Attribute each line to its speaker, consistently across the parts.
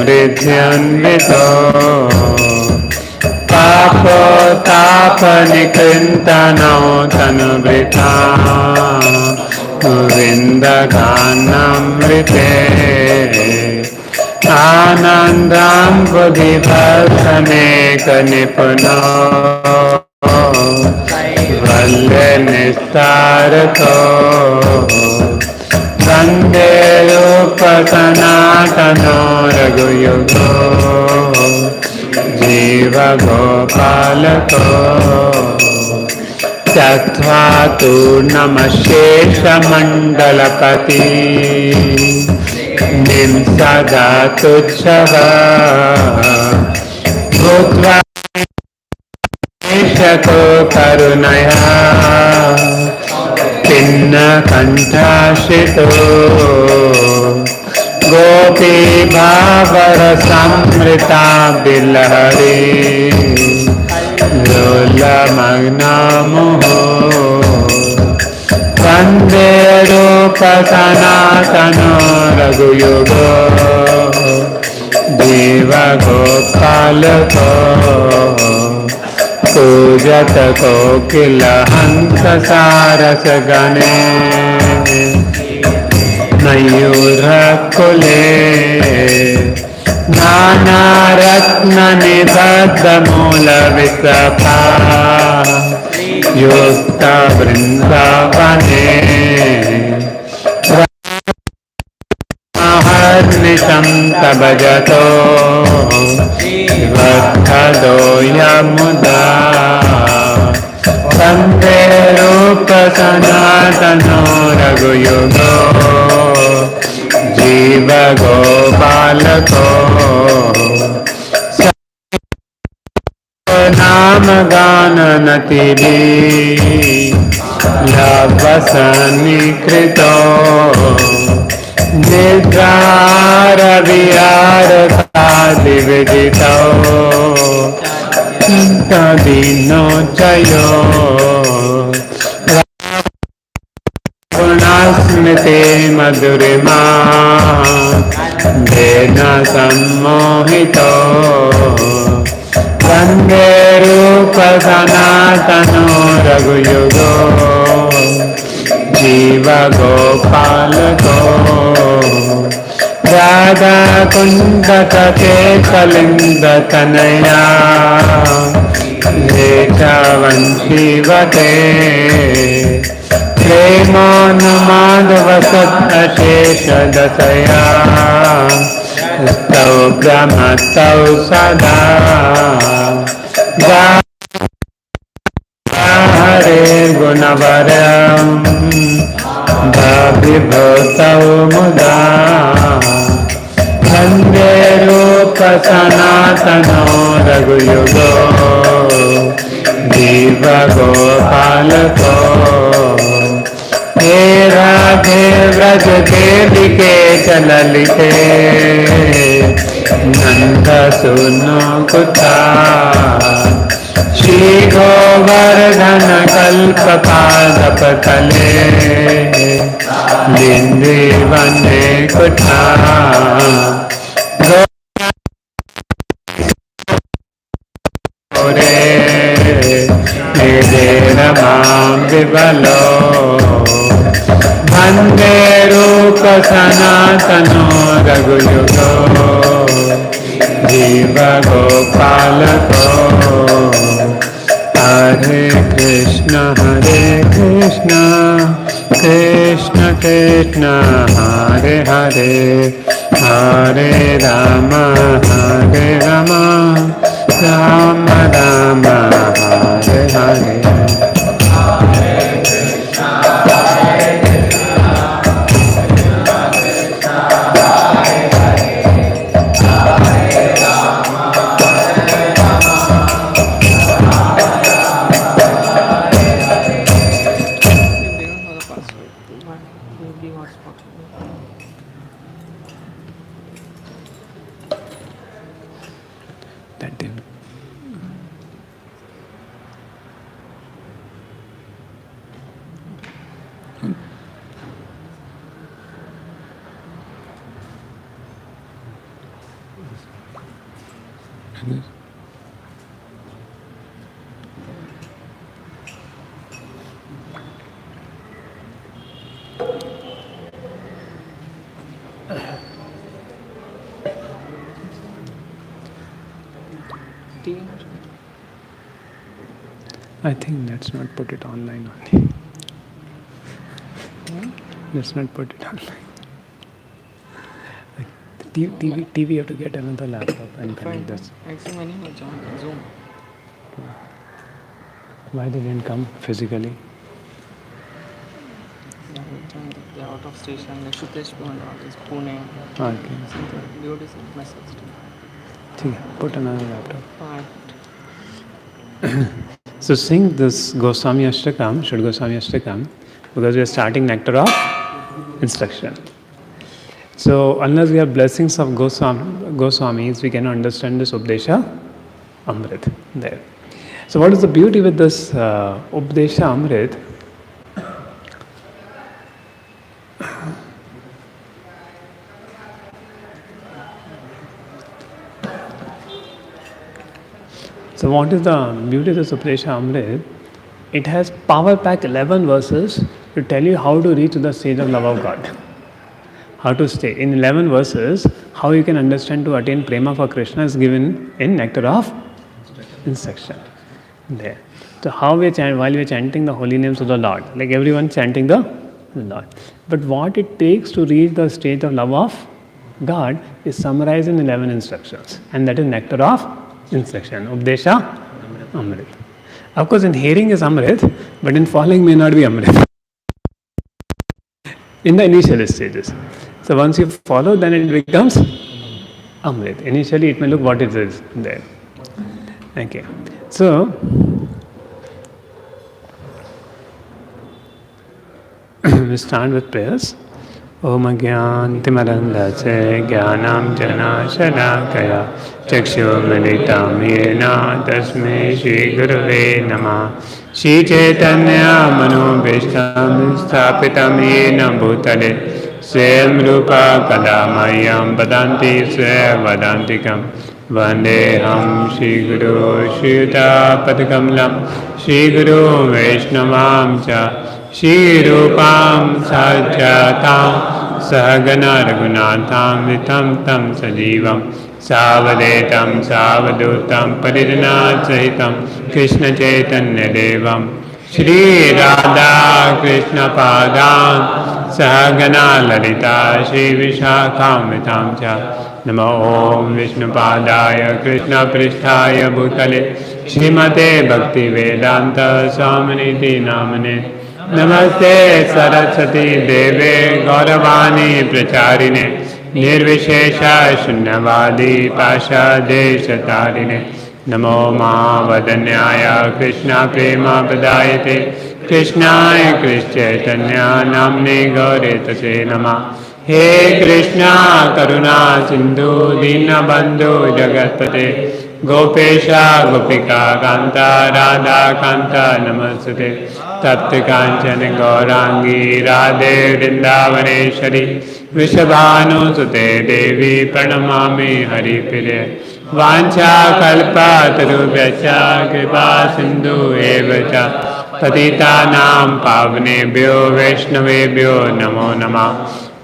Speaker 1: समृद्ध्यन्वितो पापोतापनिकृन्तनो तनुभृता गोविन्दगानमृते आनन्दं बुद्धिभर्षनेकनिपुनो वल्लनिस्तारतो वन्दे रूपसनातनो रघुयुगो जीवगोपालको त्यक्त्वा तूर्णमशेषमण्डलपति सदा तुच्छः भूत्वा को करुणया पिन्नकण्ठाश्रितो गोपीभावरसमृता बिलहरी लोलमग्नमुहो वन्दे रूपसनातनो रघुयुगो जीवगोपालको पूजत कोकिलहंससारसगणे मयूरकुले नानारत्ननिबद्धमूलविसफा युक्तवृन्दावने महर्निशं तव जतो वर्धदो यमुदा वन्दे रूपसनातनो रघुयुगो जीवगोपालको नामगाननतिभिः लवसनीकृतो निद्रारविहारसादिविदितो तदीनो जयो गुणस्मृते मधुरिमा वेद सम्मोहितो वन्दे रूपसनातनो रघुयुगो जीवगोपालको राधा कुन्दतटे कलिन्दतनया रेचावंशीवते प्रेमानुमादवसदशेषदशया स्तौ ब्रह्मस्तौ सदा हरे गुणवरं विभूतौ मुदा वन्दे रूपसनातनो रघुयुगो जीवगोपालको हे राधे व्रज देविके चललिते नन्दसुनो कुता श्री गोवर्धन कल्पपादपतले लिन्दिवने कुटा गोरे मेरे रमां विबलो वन्दे रूपसनातनो रघुयुगो जीवगोपालको हरे Krishna Krishna Krishna Hare Hare Hare Ram Ram Ram Hare Hare I think let's not put it online only. Let's not put it online. Like TV, you have to get another laptop and connect this.
Speaker 2: Actually, many will join Zoom.
Speaker 1: Why they didn't come physically?
Speaker 2: They're out of station. They should place Pune. Pune.
Speaker 1: Okay.
Speaker 2: They would send message to
Speaker 1: Okay, put another laptop.
Speaker 2: Alright.
Speaker 1: So sing this Goswami Ashtakam, Shud Goswami Ashtakam, because we are starting Nectar of Instruction. So unless we have blessings of Goswamis, we cannot understand this Updesha Amrit there. So what is the beauty with this Updesha Amrit? So what is the beauty of this Updesha Amrit? It has power pack 11 verses to tell you how to reach the stage of love of God. How to stay. In 11 verses, how you can understand to attain prema for Krishna is given in Nectar of Instruction. There. So how we chant while we are chanting the holy names of the Lord, like everyone chanting the Lord. But what it takes to reach the stage of love of God is summarized in 11 instructions, and that is Nectar of Instruction, Updesha Amrit. Of course, in hearing is Amrit, but in following may not be Amrit. In the initial stages. So once you follow, then it becomes Amrit. Initially, it may look what it is there. Okay. So, we start with prayers. Om Agyantimarandase Jnanam Jana Shalakaya Chakshumilitam Yena Tasmai Shri Gurave Namah Shri Chaitanya Manobhishtam Sthapitam Yena Bhutale Swayam Rupa Kadamayam Vadanti Swaya Vadantikam Vandeham Shri Guru Shri Yuta Padakamalam Shri Guru Vaishnavam Cha Shri Rupam Sajjatam Sahagana Raghunatham Vitam Tam Sajivam Savadetam Savadutam Parijana Sahitam Krishna Chaitanya Devam Shri Radha Krishna Padam Sahagana Lalita Shri Vishakham Vitam Cha Namo Om Vishnu Padaya Krishna Pristhaya Bhutale Shrimate Bhakti Vedanta Swaminiti Namane Namaste Saraswati Deve Gauravani Pracharine Nirvishesha Shunyavadi Pasha Deshatarine Namo Mahavadanaya Krishna Prema Padayate Krishnaya Krishtchaitanya Namne Gauretase Nama He Krishna Karuna Sindhu Dinabandhu Jagatpate Gopesha Gopika Kanta Radha Kanta Namasute Tapti Kanchana Gaurangi Radhe Vrindavaneshwari Vishabhanu Sute Devi Pranamami Hari Pire Vancha Kalpa Tarubhyacha Kripa Sindhu Evacha Patitanam Pavnebhyo Vaishnavebhyo Namo Namah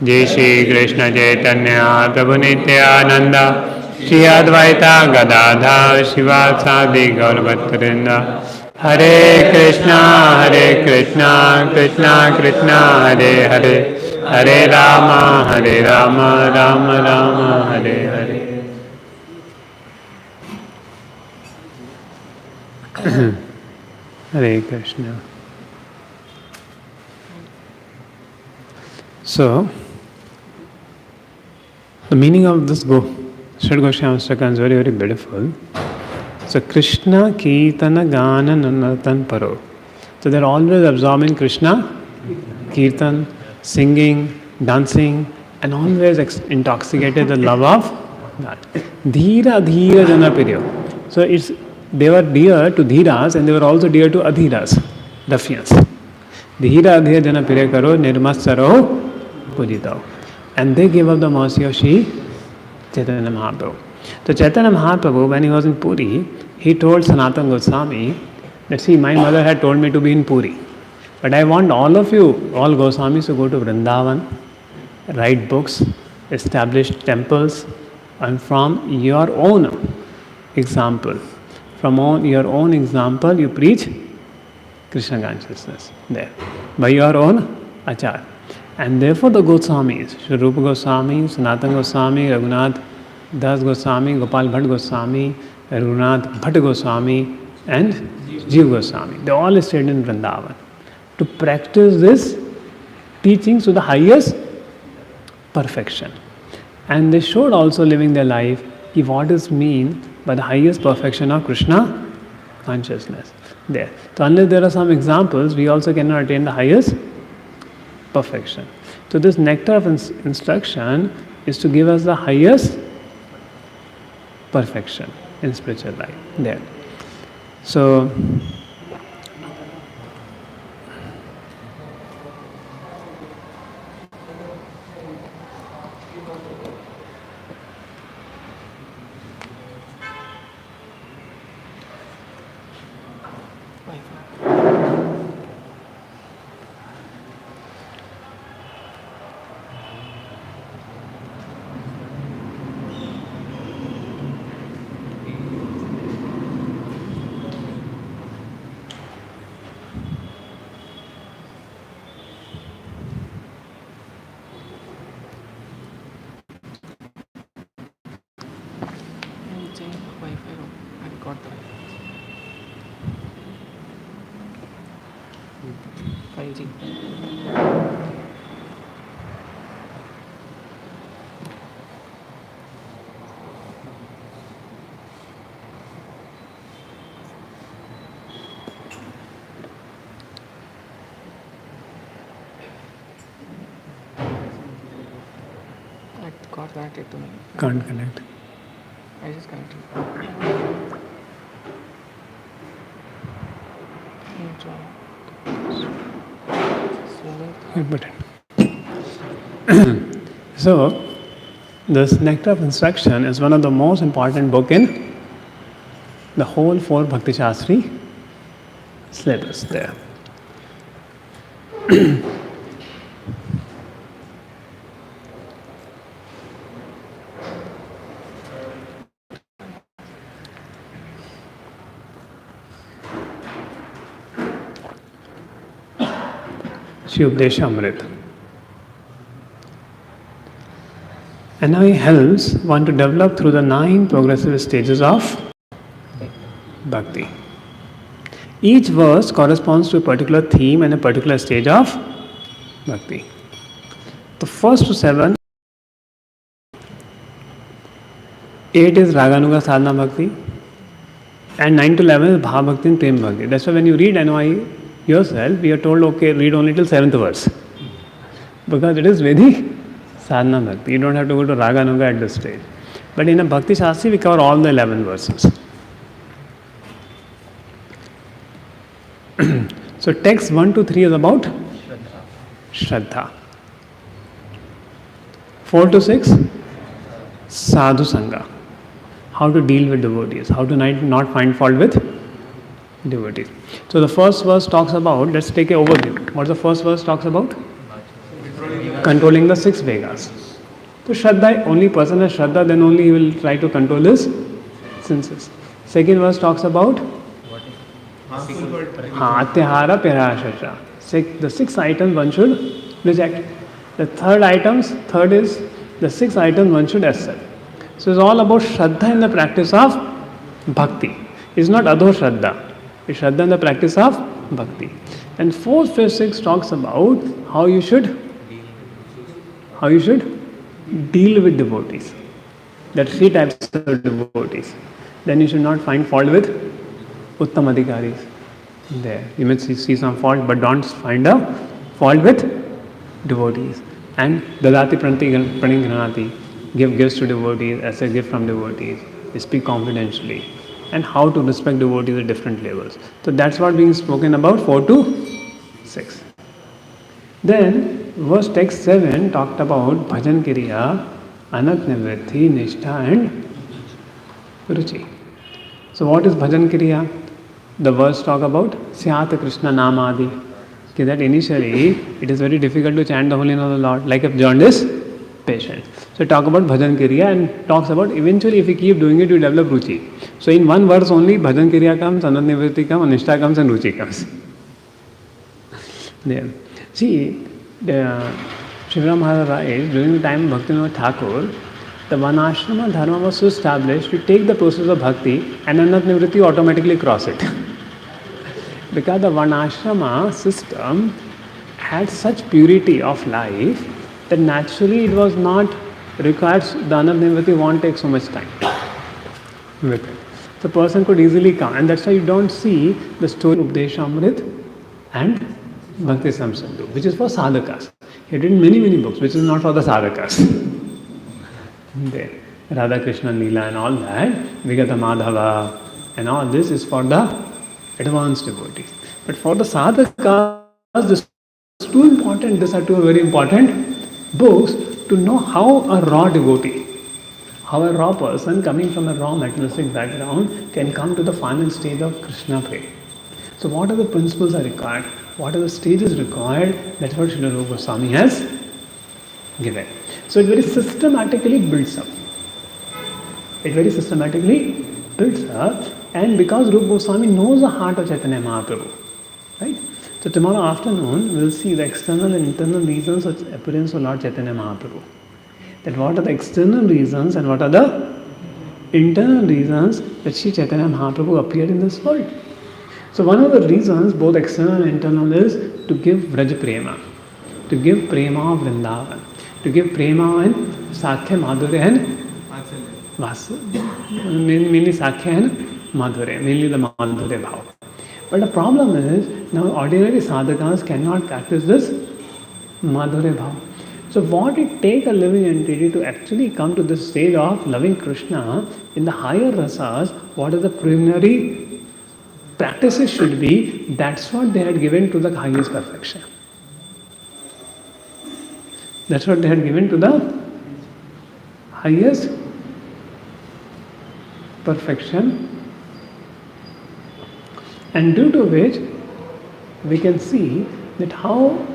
Speaker 1: Jai Shri Krishna Chaitanya Prabhu Nityananda Shri Advaita Gadadha Shivasadi Gaurabhattrinda Hare Krishna Krishna Krishna Hare Hare Hare Rama Rama Rama Hare Hare Hare Krishna. So, the meaning of this Shri Goswami Ashtakam is very, very beautiful. So, Krishna Kirtana Gana Nanatan Paro. So, they are always absorbing Krishna, Kirtan, singing, dancing, and always intoxicated the love of God. Dhira Dhira Jana Piryo. So, they were dear to Dhiras and they were also dear to Adhiras, ruffians. Dhira Dhira Jana Pirya Karo Nirmasaro Pujitao. And they gave up the mercy of Shri Chaitanya Mahaprabhu. So Chaitanya Mahaprabhu, when he was in Puri, he told Sanatana Goswami that, see, my mother had told me to be in Puri, but I want all of you, all Goswamis, to go to Vrindavan, write books, establish temples, and from your own example, your own example, you preach Krishna consciousness there by your own achar. And therefore the Goswamis, Sri Rupa Goswami, Sanatana Goswami, Raghunath Das Goswami, Gopal Bhatt Goswami, Raghunath Bhatt Goswami, and Jiva Goswami, they all stayed in Vrindavan to practice this teachings to the highest perfection. And they showed also living their life what is mean by the highest perfection of Krishna consciousness there. So unless there are some examples, we also cannot attain the highest perfection. So this nectar of instruction is to give us the highest perfection in spiritual life there. So
Speaker 2: Wi-Fi. I got the 5G. I got connected to me.
Speaker 1: can't connect.
Speaker 2: I just connected.
Speaker 1: So, this Nectar of Instruction is one of the most important book in the whole 4 Bhakti Shastri syllabus there. Shri Updesha Amrit. And now he helps one to develop through the 9 progressive stages of bhakti. Each verse corresponds to a particular theme and a particular stage of bhakti. The first to 7, 8 is Raganuga Sadhana Bhakti, and 9 to 11 is Bhav Bhakti and Prem Bhakti. That's why when you read NOI yourself, we are told, okay, read only till 7th verse. Because it is Vedic Sadhana Bhakti. You don't have to go to Raganuga at this stage. But in a Bhakti Shastri, we cover all the 11 verses. So text 1 to 3 is about Shraddha. 4 to 6, Sadhu Sangha. How to deal with devotees, how to not find fault with devotees. So the first verse talks about, let's take an overview. What the first verse talks about? Controlling the 6 Vegas. So Shraddha, only person has Shraddha, then only he will try to control his senses. Second verse talks about Atyahara Pirashasha. The 6 items one should reject. The third is the 6 items one should accept. So it's all about Shraddha in the practice of Bhakti. It's not Adho Shraddha. It's Shraddha in the practice of Bhakti. And 4, 5, 6 talks about how you should deal with devotees. There are 3 types of devotees. Then you should not find fault with Uttam Adhikaris. There. You may see some fault, but don't find a fault with devotees. And Dadati Pranigranati. Give gifts to devotees as a gift from devotees. Speak confidentially. And how to respect devotees at different levels. So that's what being spoken about 4 to 6. Then verse text 7 talked about Bhajan Kriya Anat Nivritti, Nishtha and Ruchi. So what is Bhajan Kriya? The verse talk about Syat Krishna Namadi. Okay, that initially it is very difficult to chant the holy name of the Lord, like a jaundice patient. So talk about Bhajan Kriya and talks about eventually if you keep doing it, you develop Ruchi. So in one verse only Bhajan Kriya comes, Anat Nivritti comes, Nishtha comes and Ruchi comes. There. See, the Shivram Maharaj writes, during the time of Bhaktivinoda Thakur, the Varnashrama Dharma was so established to take the process of bhakti and Anat Nivritti automatically cross it. Because the Varnashrama system had such purity of life that naturally it was not required, the Anat Nivritti won't take so much time with it. The person could easily come, and that's why you don't see the story of Updeshamrit and Bhakti Samsandhu, which is for sadhakas. He had written many books, which is not for the sadhakas. There, Radhakrishna Leela and all that, Vigata Madhava, and all this is for the advanced devotees. But for the sadhakas, this is too important. These are two very important books to know how a raw devotee, how a raw person coming from a raw materialistic background can come to the final stage of Krishna prema. So what are the principles are required? What are the stages required? That's what Srila Rupa Goswami has given. So it very systematically builds up. It very systematically builds up, and because Rupa Goswami knows the heart of Chaitanya Mahaprabhu, right? So tomorrow afternoon we'll see the external and internal reasons of appearance of Lord Chaitanya Mahaprabhu. That what are the external reasons and what are the internal reasons that Sri Chaitanya Mahaprabhu appeared in this world. So one of the reasons, both external and internal, is to give Vraj Prema, to give Prema of Vrindavan, to give Prema and Sakhya Madhurya and mainly Sakhya and Madhurya, mainly the Madhurya Bhav. But the problem is, now ordinary sadhakas cannot practice this Madhurya Bhav. So what it takes a living entity to actually come to this stage of loving Krishna in the higher rasas, what is the preliminary practices should be, that's what they had given to the highest perfection. That's what they had given to the highest perfection, and due to which we can see that how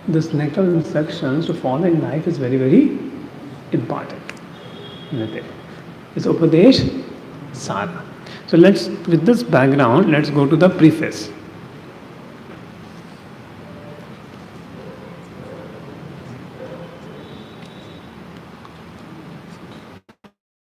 Speaker 1: this nectar instructions to follow in life is very important. It's Upadesh Sara. So let's, with this background, let's go to the preface.